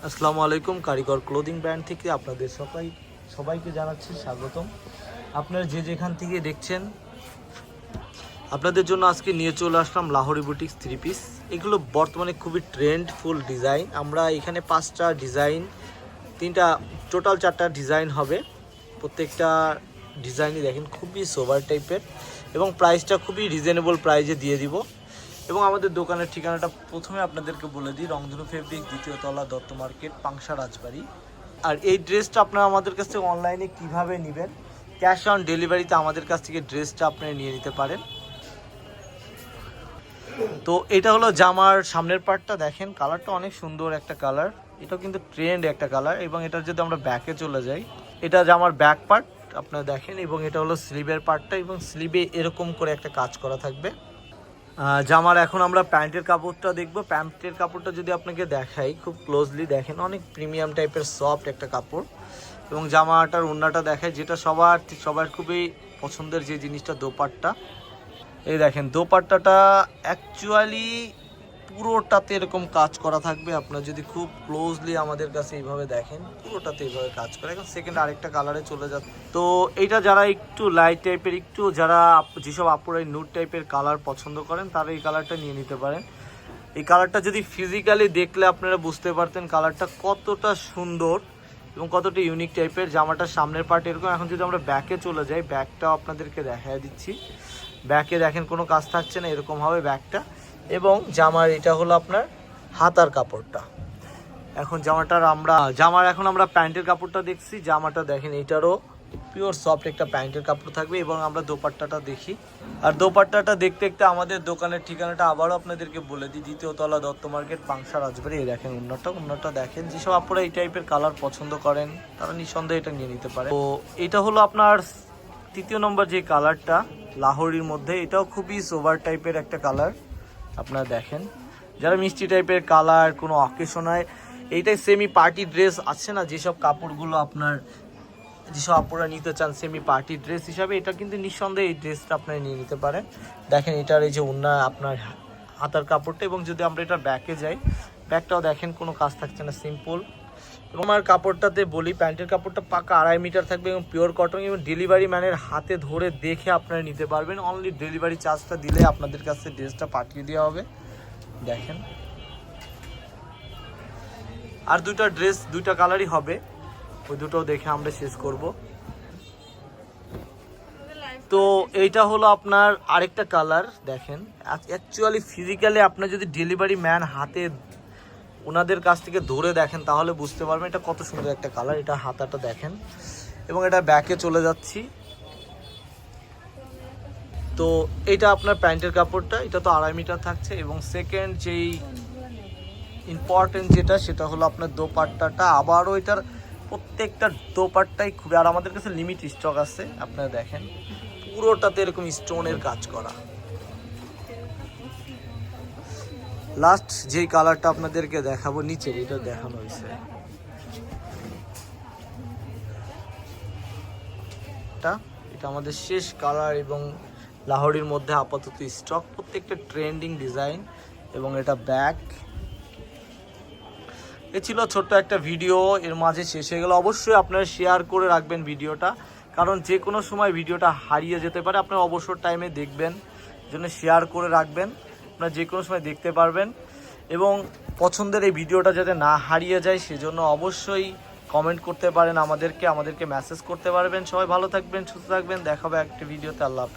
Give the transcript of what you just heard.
আসসালামু আলাইকুম। কারিগর ক্লোদিং ব্র্যান্ড থেকে আপনাদের সবাইকে জানাচ্ছি স্বাগতম। আপনারা যে যেখান থেকে দেখছেন, আপনাদের জন্য আজকে নিয়ে চলে আসলাম লাহোরি বুটিক্স 3 পিস। এগুলো বর্তমানে খুবই ট্রেন্ডফুল ডিজাইন। আমরা এখানে 5টা ডিজাইন, টোটাল 4টা ডিজাইন হবে। প্রত্যেকটা ডিজাইনই দেখেন খুবই সোবার টাইপের এবং প্রাইসটা খুবই রিজনেবল প্রাইসে দিয়ে দিব। এবং আমাদের দোকানের ঠিকানাটা প্রথমে আপনাদেরকে বলে দিই, রংধনু ফেব্রিক, 2য় তলা, দত্ত মার্কেট, পাংশা, রাজবাড়ি। আর এই ড্রেসটা আপনারা আমাদের কাছ থেকে অনলাইনে কিভাবে নেবেন, ক্যাশ অন ডেলিভারিতে আমাদের কাছ থেকে ড্রেসটা আপনারা নিয়ে নিতে পারেন। তো এটা হলো জামার সামনের পার্টটা, দেখেন কালারটা অনেক সুন্দর একটা কালার। এটা কিন্তু ট্রেন্ড একটা কালার। এবং এটার যদি আমরা ব্যাকে চলে যাই, এটা জামার ব্যাক পার্ট আপনারা দেখেন। এবং এটা হলো স্লিভের পার্টটা, এবং স্লিভে এরকম করে একটা কাজ করা থাকবে। জামার এখন আমরা প্যান্টের কাপড়টা দেখবো। প্যান্টের কাপড়টা যদি আপনাকে দেখাই খুব ক্লোজলি, দেখেন অনেক প্রিমিয়াম টাইপের সফট একটা কাপড়। এবং জামাটার ওড়নাটা দেখায়, যেটা সবার খুবই পছন্দের যে জিনিসটা, দোপাট্টা। এই দেখেন দোপাট্টাটা অ্যাকচুয়ালি পুরোটাতে এরকম কাজ করা থাকবে। আপনারা যদি খুব ক্লোজলি আমাদের কাছে এইভাবে দেখেন, পুরোটাতে এইভাবে কাজ করে। এখন সেকেন্ড আরেকটা কালারে চলে যাচ্ছে। তো এইটা যারা একটু লাইট টাইপের, যেসব আপুরা নুড টাইপের কালার পছন্দ করেন, তারা এই কালারটা নিয়ে নিতে পারেন। এই কালারটা যদি ফিজিক্যালি দেখলে আপনারা বুঝতে পারতেন কালারটা কতটা সুন্দর এবং কতটা ইউনিক টাইপের। জামাটার সামনের পার্ট এরকম। এখন যদি আমরা ব্যাকে চলে যাই, ব্যাকটাও আপনাদেরকে দেখায় দিচ্ছি। ব্যাকে দেখেন কোনো কাজ থাকছে না, এরকম হবে ব্যাকটা। এবং জামার এটা হলো আপনার হাতার কাপড়টা। এখন জামার এখন আমরা প্যান্টের কাপড়টা দেখছি। জামাটা দেখেন, এটারও পিওর সফট একটা প্যান্টের কাপড় থাকবে। এবং আমরা দোপাট্টাটা দেখি। আর দোপাট্টাটা দেখতে দেখতে আমাদের দোকানের ঠিকানাটা আবারও আপনাদেরকে বলে দিই, 2য় তলা, দত্ত মার্কেট, পাংশা, রাজবাড়ি। এই দেখেন ওড়নাটা দেখেন। যেসব আপনারা এই টাইপের কালার পছন্দ করেন, তারা নিঃসন্দেহে এটা নিয়ে নিতে পারে। তো এটা হলো আপনার 3য় নম্বর যে কালারটা, লাহোরির মধ্যে। এটাও খুবই সোভার টাইপের একটা কালার। আপনারা দেখেন, যারা মিষ্টি টাইপের কালার, কোনো অকেশনায়, এইটাই সেমি পার্টি ড্রেস আছে না, যেসব কাপড়গুলো যেসব আপনারা নিতে চান সেমি পার্টি ড্রেস হিসাবে, এটা কিন্তু নিঃসন্দেহে এই ড্রেসটা আপনারা নিয়ে নিতে পারেন। দেখেন এটার এই যে ওড়না, আপনার হাতার কাপড়টা। এবং যদি আমরা এটা ব্যাকে যাই, ব্যাকটাও দেখেন কোনো কাজ থাকছে না, সিম্পল। এবং আমার কাপড়টাতে বলি, প্যান্টের কাপড়টা পাকা 2.5 মিটার থাকবে এবং পিওর কটন। এবং ডেলিভারি ম্যানের হাতে ধরে দেখে আপনারা নিতে পারবেন। অনলি ডেলিভারি চার্জটা দিলে আপনাদের কাছে ড্রেসটা পাঠিয়ে দেওয়া হবে। দেখেন, আর দুইটা কালারই হবে, ওই দুটোও দেখে আমরা শেষ করব। তো এইটা হলো আপনার আরেকটা কালার। দেখেন অ্যাকচুয়ালি ফিজিক্যালি আপনার যদি ডেলিভারি ম্যান হাতে ওনাদের কাছ থেকে ধরে দেখেন, তাহলে বুঝতে পারবেন এটা কত সুন্দর একটা কালার। এটা হাতাটা দেখেন। এবং এটা ব্যাকে চলে যাচ্ছি। তো এটা আপনার প্যান্টের কাপড়টা, এটা তো 2.5 মিটার থাকছে। এবং সেকেন্ড যেই ইম্পর্টেন্ট যেটা, সেটা হলো আপনার দোপাট্টাটা। আবারও এটার প্রত্যেকটা দোপাট্টাই খুবই, আর আমাদের কাছে লিমিট স্টক আছে। আপনারা দেখেন পুরোটাতে এরকম স্টোনের কাজ করা। লাস্ট যেই কালারটা আপনাদেরকে দেখাবো, নিচে এটা দেখানো হয়েছে, এটা আমাদের শেষ কালার। এবং লাহোরির মধ্যে আপাতত স্টক, প্রত্যেকটা ট্রেন্ডিং ডিজাইন। এবং এটা ব্যাক। এ ছিল ছোট্ট একটা ভিডিও, এর মাঝে শেষ হয়ে গেল। অবশ্যই আপনারা শেয়ার করে রাখবেন ভিডিওটা, কারণ যে কোনো সময় ভিডিওটা হারিয়ে যেতে পারে। আপনারা অবসর টাইমে দেখবেন, জন্য শেয়ার করে রাখবেন, আপনারা যে কোনো সময় দেখতে পারবেন। এবং পছন্দের এই ভিডিওটা যাতে না হারিয়ে যায়, সেজন্য অবশ্যই কমেন্ট করতে পারেন আমাদেরকে মেসেজ করতে পারবেন। সবাই ভালো থাকবেন, সুস্থ থাকবেন। দেখা হবে একটা ভিডিওতে। আল্লাহ হাফেজ।